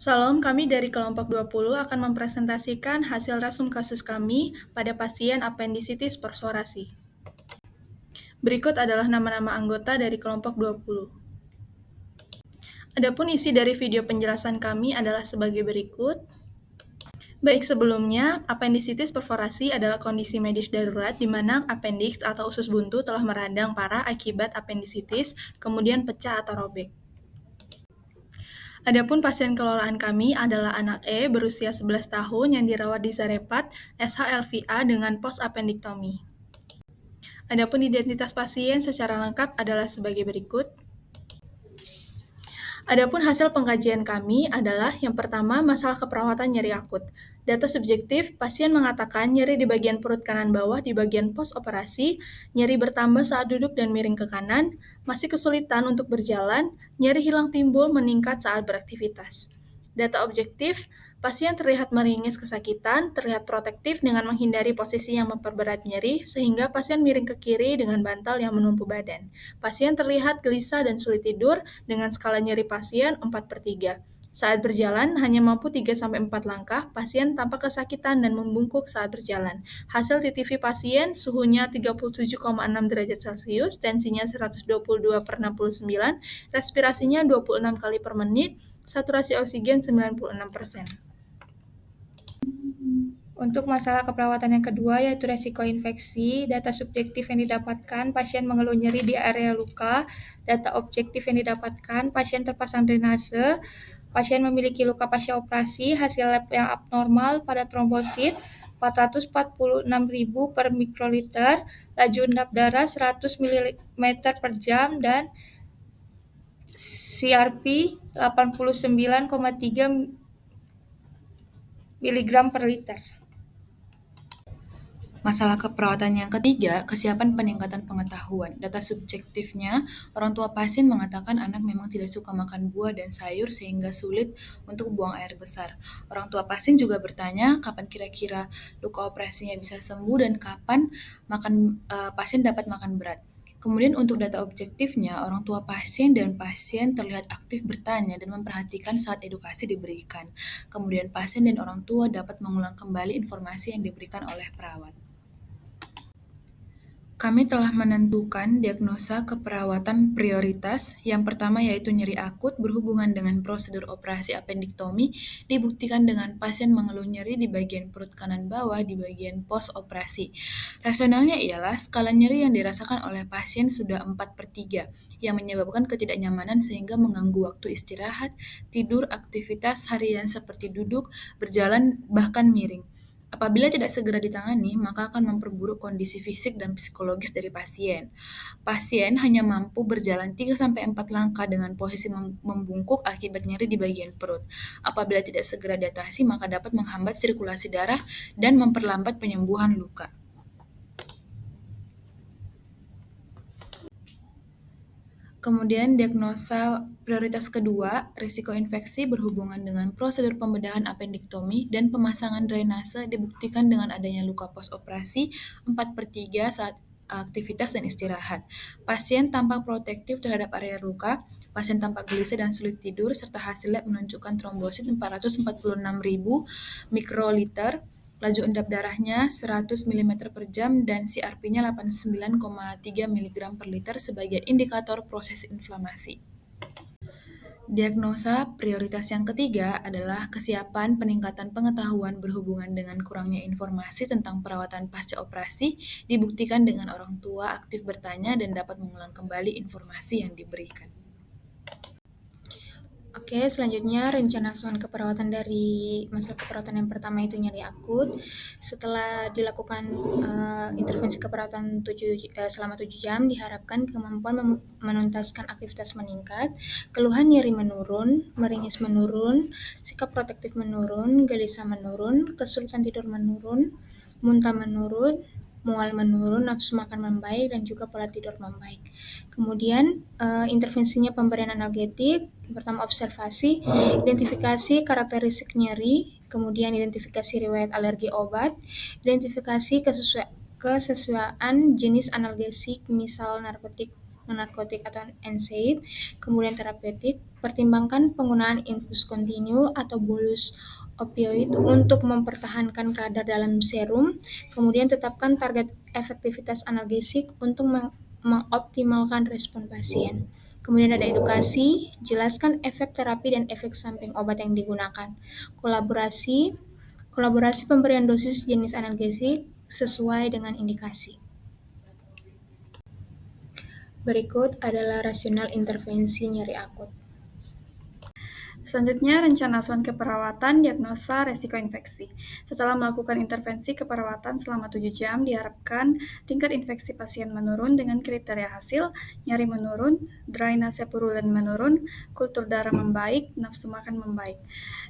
Salam, kami dari kelompok 20 akan mempresentasikan hasil resum kasus kami pada pasien apendisitis perforasi. Berikut adalah nama-nama anggota dari kelompok 20. Adapun isi dari video penjelasan kami adalah sebagai berikut. Baik, sebelumnya, apendisitis perforasi adalah kondisi medis darurat di mana appendix atau usus buntu telah meradang parah akibat apendisitis, kemudian pecah atau robek. Adapun pasien kelolaan kami adalah anak E berusia 11 tahun yang dirawat di Zarepat SHLVA dengan post-appendektomi. Adapun identitas pasien secara lengkap adalah sebagai berikut. Adapun hasil pengkajian kami adalah yang pertama masalah keperawatan nyeri akut. Data subjektif, pasien mengatakan nyeri di bagian perut kanan bawah di bagian pos operasi, nyeri bertambah saat duduk dan miring ke kanan, masih kesulitan untuk berjalan, nyeri hilang timbul meningkat saat beraktivitas. Data objektif, pasien terlihat meringis kesakitan, terlihat protektif dengan menghindari posisi yang memperberat nyeri, sehingga pasien miring ke kiri dengan bantal yang menumpu badan. Pasien terlihat gelisah dan sulit tidur dengan skala nyeri pasien 4/3. Saat berjalan, hanya mampu 3-4 langkah, pasien tampak kesakitan dan membungkuk saat berjalan. Hasil TTV pasien, suhunya 37,6 derajat Celcius, tensinya 122/69, respirasinya 26 kali per menit, saturasi oksigen 96%. Untuk masalah keperawatan yang kedua, yaitu resiko infeksi, data subjektif yang didapatkan, pasien mengeluh nyeri di area luka. Data objektif yang didapatkan, pasien terpasang drainase, pasien memiliki luka pasca operasi, hasil lab yang abnormal pada trombosit 446.000 per mikroliter, laju endap darah 100 ml per jam, dan CRP 89,3 mg per liter. Masalah keperawatan yang ketiga, kesiapan peningkatan pengetahuan. Data subjektifnya, orang tua pasien mengatakan anak memang tidak suka makan buah dan sayur sehingga sulit untuk buang air besar. Orang tua pasien juga bertanya kapan kira-kira luka operasinya bisa sembuh dan kapan pasien dapat makan berat. Kemudian untuk data objektifnya, orang tua pasien dan pasien terlihat aktif bertanya dan memperhatikan saat edukasi diberikan. Kemudian pasien dan orang tua dapat mengulang kembali informasi yang diberikan oleh perawat. Kami telah menentukan diagnosa keperawatan prioritas. Yang pertama yaitu nyeri akut berhubungan dengan prosedur operasi appendektomi dibuktikan dengan pasien mengeluh nyeri di bagian perut kanan bawah di bagian pos operasi. Rasionalnya ialah skala nyeri yang dirasakan oleh pasien sudah 4/3 yang menyebabkan ketidaknyamanan sehingga mengganggu waktu istirahat, tidur, aktivitas harian seperti duduk, berjalan, bahkan miring. Apabila tidak segera ditangani, maka akan memperburuk kondisi fisik dan psikologis dari pasien. Pasien hanya mampu berjalan 3-4 langkah dengan posisi membungkuk akibat nyeri di bagian perut. Apabila tidak segera diatasi, maka dapat menghambat sirkulasi darah dan memperlambat penyembuhan luka. Kemudian diagnosa prioritas kedua, risiko infeksi berhubungan dengan prosedur pembedahan appendektomi dan pemasangan drainase dibuktikan dengan adanya luka postoperasi 4/3 saat aktivitas dan istirahat. Pasien tampak protektif terhadap area luka, pasien tampak gelisah dan sulit tidur, serta hasil lab menunjukkan trombosit 446.000 mikroliter, laju endap darahnya 100 mm per jam, dan CRP-nya 89,3 mg per liter sebagai indikator proses inflamasi. Diagnosa prioritas yang ketiga adalah kesiapan peningkatan pengetahuan berhubungan dengan kurangnya informasi tentang perawatan pasca operasi dibuktikan dengan orang tua aktif bertanya dan dapat mengulang kembali informasi yang diberikan. Oke, selanjutnya rencana asuhan keperawatan dari masalah keperawatan yang pertama itu nyeri akut. Setelah dilakukan intervensi keperawatan selama 7 jam, diharapkan kemampuan menuntaskan aktivitas meningkat, keluhan nyeri menurun, meringis menurun, sikap protektif menurun, gelisah menurun, kesulitan tidur menurun, muntah menurun, mual menurun, nafsu makan membaik, dan juga pola tidur membaik. Kemudian intervensinya pemberian analgetik, pertama observasi, identifikasi karakteristik nyeri, kemudian identifikasi riwayat alergi obat, identifikasi kesesuaian jenis analgesik, misal narkotik non-narkotik atau NSAID, kemudian terapeutik, pertimbangkan penggunaan infus kontinu atau bolus opioid untuk mempertahankan kadar dalam serum, kemudian tetapkan target efektivitas analgesik untuk mengoptimalkan respon pasien. Kemudian ada edukasi, jelaskan efek terapi dan efek samping obat yang digunakan. Kolaborasi, kolaborasi pemberian dosis jenis analgesik sesuai dengan indikasi. Berikut adalah rasional intervensi nyeri akut. Selanjutnya, rencana asuhan keperawatan, diagnosa, resiko infeksi. Setelah melakukan intervensi keperawatan selama 7 jam, diharapkan tingkat infeksi pasien menurun dengan kriteria hasil, nyeri menurun, drainase purulen menurun, kultur darah membaik, nafsu makan membaik.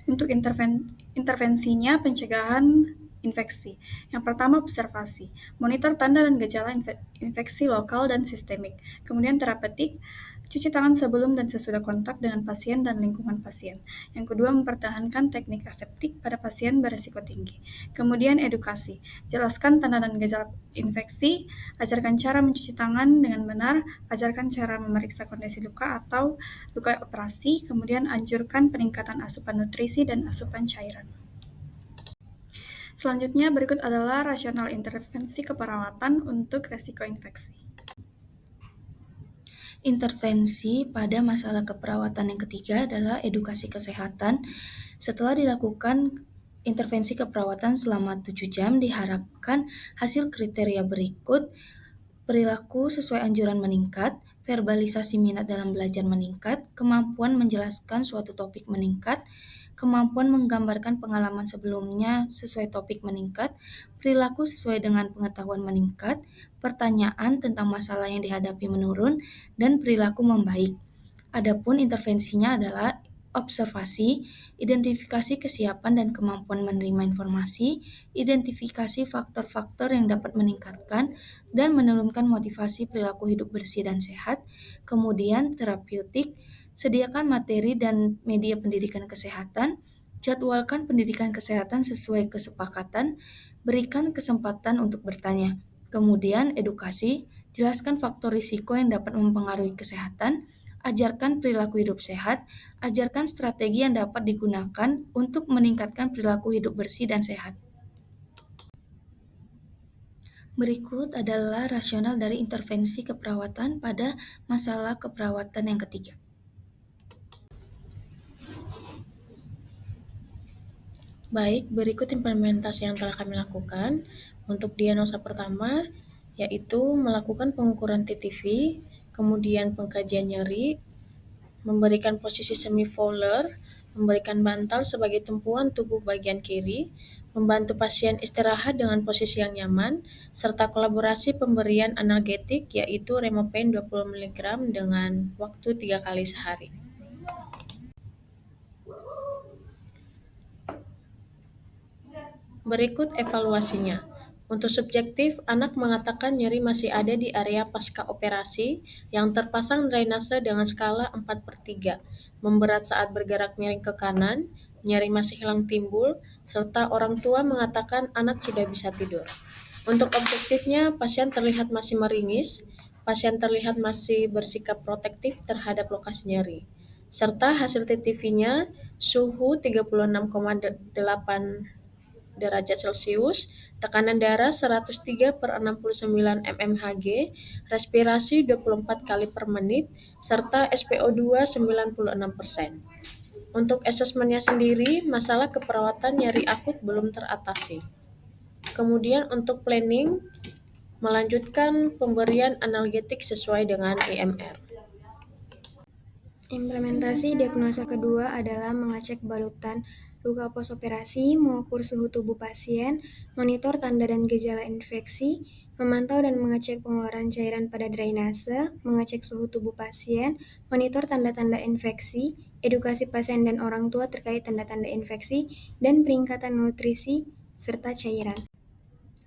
Untuk intervensinya, pencegahan infeksi. Yang pertama, observasi. Monitor tanda dan gejala infeksi lokal dan sistemik. Kemudian terapeutik, cuci tangan sebelum dan sesudah kontak dengan pasien dan lingkungan pasien. Yang kedua, mempertahankan teknik aseptik pada pasien berisiko tinggi. Kemudian edukasi, jelaskan tanda dan gejala infeksi, ajarkan cara mencuci tangan dengan benar, ajarkan cara memeriksa kondisi luka atau luka operasi, kemudian anjurkan peningkatan asupan nutrisi dan asupan cairan. Selanjutnya, berikut adalah rasional intervensi keperawatan untuk resiko infeksi. Intervensi pada masalah keperawatan yang ketiga adalah edukasi kesehatan. Setelah dilakukan intervensi keperawatan selama 7 jam, diharapkan hasil kriteria berikut: perilaku sesuai anjuran meningkat, verbalisasi minat dalam belajar meningkat, kemampuan menjelaskan suatu topik meningkat, kemampuan menggambarkan pengalaman sebelumnya sesuai topik meningkat, perilaku sesuai dengan pengetahuan meningkat, pertanyaan tentang masalah yang dihadapi menurun, dan perilaku membaik. Adapun intervensinya adalah observasi, identifikasi kesiapan dan kemampuan menerima informasi, identifikasi faktor-faktor yang dapat meningkatkan dan menurunkan motivasi perilaku hidup bersih dan sehat, kemudian terapeutik, sediakan materi dan media pendidikan kesehatan, jadwalkan pendidikan kesehatan sesuai kesepakatan, berikan kesempatan untuk bertanya, kemudian edukasi, jelaskan faktor risiko yang dapat mempengaruhi kesehatan, ajarkan perilaku hidup sehat, ajarkan strategi yang dapat digunakan untuk meningkatkan perilaku hidup bersih dan sehat. Berikut adalah rasional dari intervensi keperawatan pada masalah keperawatan yang ketiga. Baik, berikut implementasi yang telah kami lakukan. Untuk diagnosa pertama, yaitu melakukan pengukuran TTV, kemudian pengkajian nyeri, memberikan posisi semi-fowler, memberikan bantal sebagai tumpuan tubuh bagian kiri, membantu pasien istirahat dengan posisi yang nyaman, serta kolaborasi pemberian analgetik yaitu Remopen 20 mg dengan waktu 3 kali sehari. Berikut evaluasinya. Untuk subjektif, anak mengatakan nyeri masih ada di area pasca operasi yang terpasang drainase dengan skala 4/3, memberat saat bergerak miring ke kanan, nyeri masih hilang timbul, serta orang tua mengatakan anak sudah bisa tidur. Untuk objektifnya, pasien terlihat masih meringis, pasien terlihat masih bersikap protektif terhadap lokasi nyeri, serta hasil TTV-nya suhu 36,8 derajat Celcius, tekanan darah 103/69 mmHg, respirasi 24 kali per menit, serta SpO2 96%. Untuk asesmennya sendiri, masalah keperawatan nyeri akut belum teratasi. Kemudian untuk planning, melanjutkan pemberian analgetik sesuai dengan IMR. Implementasi diagnosa kedua adalah mengecek balutan luka posoperasi, mengukur suhu tubuh pasien, monitor tanda dan gejala infeksi, memantau dan mengecek pengeluaran cairan pada drainase, mengecek suhu tubuh pasien, monitor tanda-tanda infeksi, edukasi pasien dan orang tua terkait tanda-tanda infeksi, dan peningkatan nutrisi serta cairan.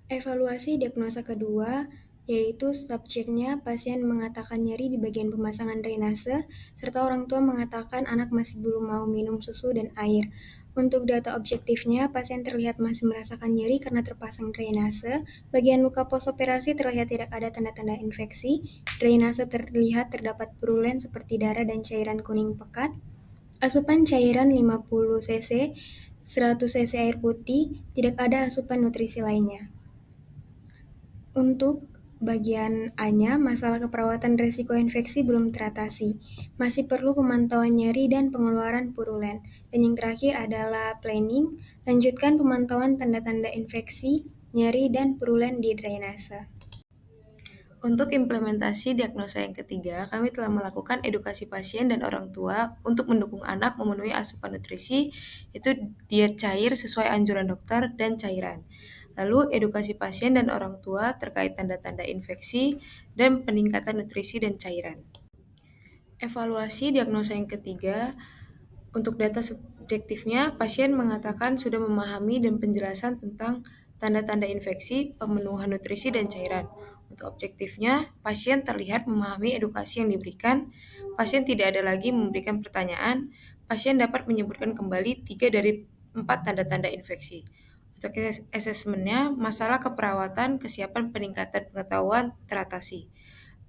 Evaluasi diagnosa kedua yaitu subjeknya pasien mengatakan nyeri di bagian pemasangan drainase, serta orang tua mengatakan anak masih belum mau minum susu dan air. Untuk data objektifnya, pasien terlihat masih merasakan nyeri karena terpasang drainase. Bagian luka postoperasi terlihat tidak ada tanda-tanda infeksi. Drainase terlihat terdapat purulen seperti darah dan cairan kuning pekat. Asupan cairan 50 cc, 100 cc air putih, tidak ada asupan nutrisi lainnya. Untuk bagian A-nya, masalah keperawatan resiko infeksi belum teratasi. Masih perlu pemantauan nyeri dan pengeluaran purulen. Dan yang terakhir adalah planning, lanjutkan pemantauan tanda-tanda infeksi, nyeri, dan purulen di drainase. Untuk implementasi diagnosa yang ketiga, kami telah melakukan edukasi pasien dan orang tua untuk mendukung anak memenuhi asupan nutrisi, yaitu diet cair sesuai anjuran dokter dan cairan. Lalu edukasi pasien dan orang tua terkait tanda-tanda infeksi dan peningkatan nutrisi dan cairan. Evaluasi diagnosa yang ketiga, untuk data subjektifnya, pasien mengatakan sudah memahami dan penjelasan tentang tanda-tanda infeksi, pemenuhan nutrisi, dan cairan. Untuk objektifnya, pasien terlihat memahami edukasi yang diberikan, pasien tidak ada lagi memberikan pertanyaan, pasien dapat menyebutkan kembali 3 dari 4 tanda-tanda infeksi. Untuk asesmennya, masalah keperawatan, kesiapan peningkatan pengetahuan teratasi.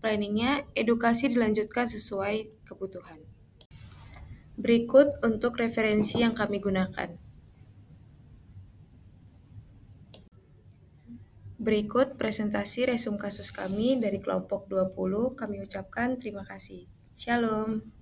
Planningnya, edukasi dilanjutkan sesuai kebutuhan. Berikut untuk referensi yang kami gunakan. Berikut presentasi resum kasus kami dari kelompok 20. Kami ucapkan terima kasih. Shalom.